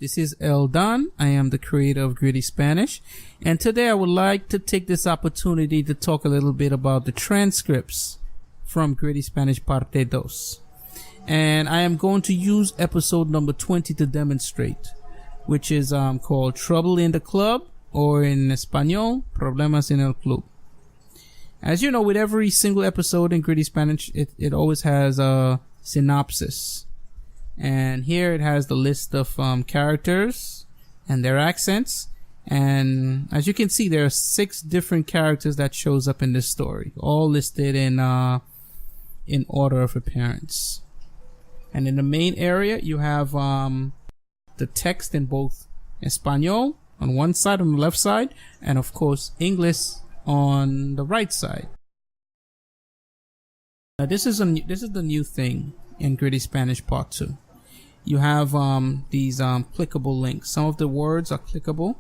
This is Eldan. I am the creator of Gritty Spanish, and today I would like to take this opportunity to talk a little bit about the transcripts from Gritty Spanish Parte II. And I am going to use episode number 20 to demonstrate, which is called Trouble in the Club, or in Espanol, Problemas en el Club. As you know, with every single episode in Gritty Spanish, it always has a synopsis. And here it has the list of characters and their accents. And as you can see, there are 6 different characters that shows up in this story, all listed in order of appearance. And in the main area, you have the text in both Espanol on one side, on the left side, and of course English on the right side. Now this is the new thing in Gritty Spanish Part 2. You have these clickable links. Some of the words are clickable,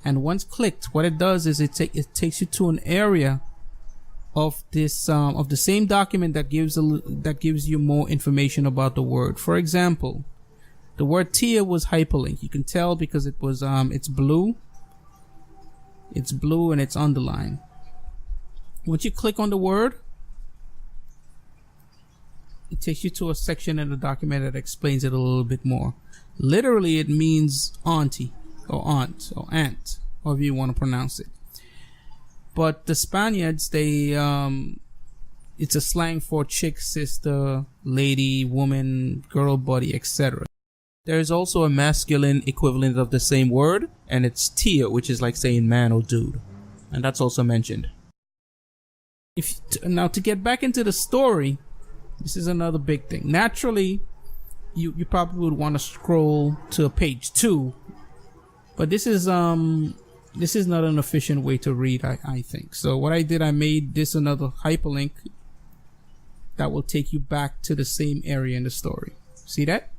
and once clicked, what it does is it takes you to an area of this of the same document that gives you more information about the word. For example, the word tia was hyperlinked. You can tell because it was it's blue and it's underlined. Once you click on the word, it takes you to a section in the document that explains it a little bit more. Literally, it means auntie or aunt or aunt, however you want to pronounce it. But the Spaniards, it's a slang for chick, sister, lady, woman, girl, buddy, etc. There is also a masculine equivalent of the same word, and it's tia, which is like saying man or dude, and that's also mentioned. Now to get back into the story, this is another big thing. Naturally, you probably would want to scroll to page 2, but this is not an efficient way to read, I think. So what I did, I made this another hyperlink that will take you back to the same area in the story. See that?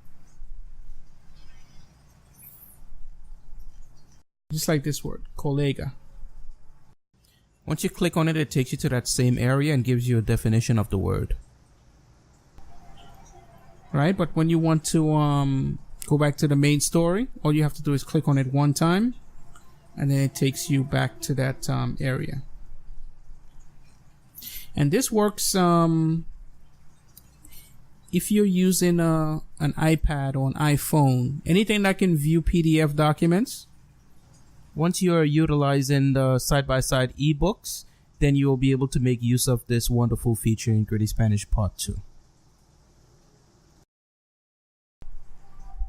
Just like this word, colega. Once you click on it, it takes you to that same area and gives you a definition of the word. Right? But when you want to go back to the main story, all you have to do is click on it one time, and then it takes you back to that area. And this works if you're using an iPad or an iPhone, anything that can view PDF documents. Once you are utilizing the side-by-side eBooks, then you will be able to make use of this wonderful feature in Gritty Spanish Part 2.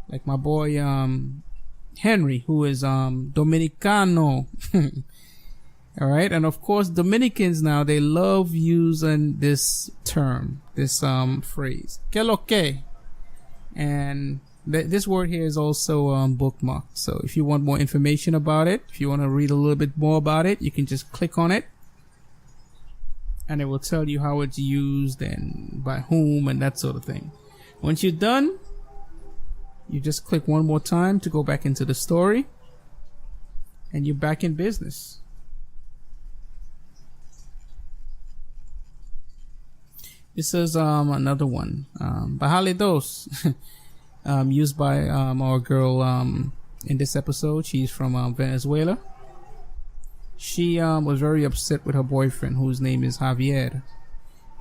Like my boy Henry, who is Dominicano. Alright, and of course Dominicans now, they love using this term, this phrase, que lo que. And this word here is also bookmarked. So if you want more information about it, if you want to read a little bit more about it, you can just click on it, and it will tell you how it's used and by whom and that sort of thing. Once you're done, you just click one more time to go back into the story, and you're back in business. This is another one, Bájale dos, used by our girl in this episode. She's from Venezuela. She was very upset with her boyfriend, whose name is Javier,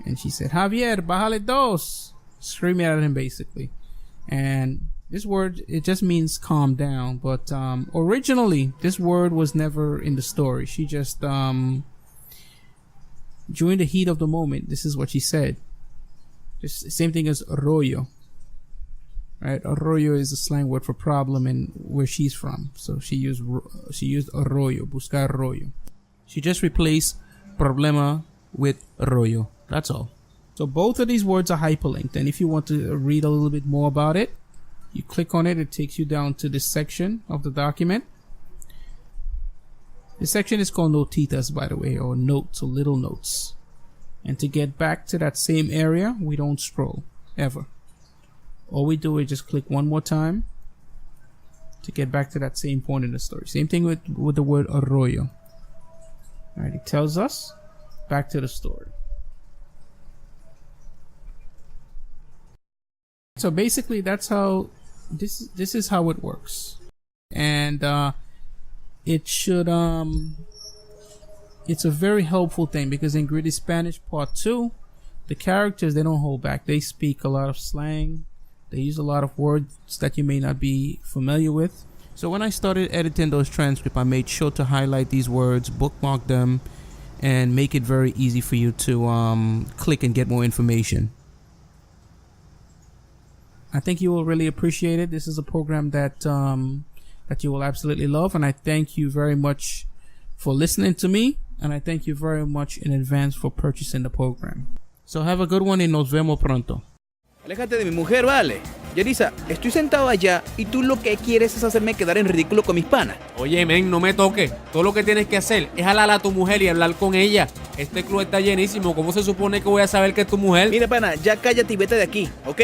and she said, "Javier, bájale dos," screaming at him basically. And this word, it just means calm down, but originally this word was never in the story. She just during the heat of the moment, this is what she said. Just same thing as rollo, right? Arroyo is a slang word for problem in where she's from, so she used arroyo, buscar arroyo. She just replaced problema with arroyo. That's all. So both of these words are hyperlinked, and if you want to read a little bit more about it, you click on it, it takes you down to this section of the document. This section is called notitas, by the way, or notes, or little notes. And to get back to that same area, we don't scroll, ever. All we do is just click one more time to get back to that same point in the story. Same thing with the word arroyo. Alright, it tells us back to the story. So basically, that's how this is how it works, and it should it's a very helpful thing because in Gritty Spanish Part 2, the characters, they don't hold back. They speak a lot of slang. They use a lot of words that you may not be familiar with. So when I started editing those transcripts, I made sure to highlight these words, bookmark them, and make it very easy for you to click and get more information. I think you will really appreciate it. This is a program that you will absolutely love, and I thank you very much for listening to me, and I thank you very much in advance for purchasing the program. So have a good one y nos vemos pronto. Aléjate de mi mujer, vale. Yerisa, estoy sentado allá y tú lo que quieres es hacerme quedar en ridículo con mis panas. Oye, men, no me toques. Todo lo que tienes que hacer es jalar a tu mujer y hablar con ella. Este club está llenísimo. ¿Cómo se supone que voy a saber que es tu mujer? Mira, pana, ya cállate y vete de aquí, ¿ok?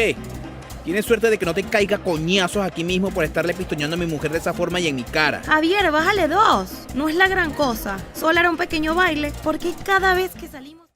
Tienes suerte de que no te caiga coñazos aquí mismo por estarle pistoñando a mi mujer de esa forma y en mi cara. Javier, bájale 2. No es la gran cosa. Solo era un pequeño baile, porque cada vez que salimos...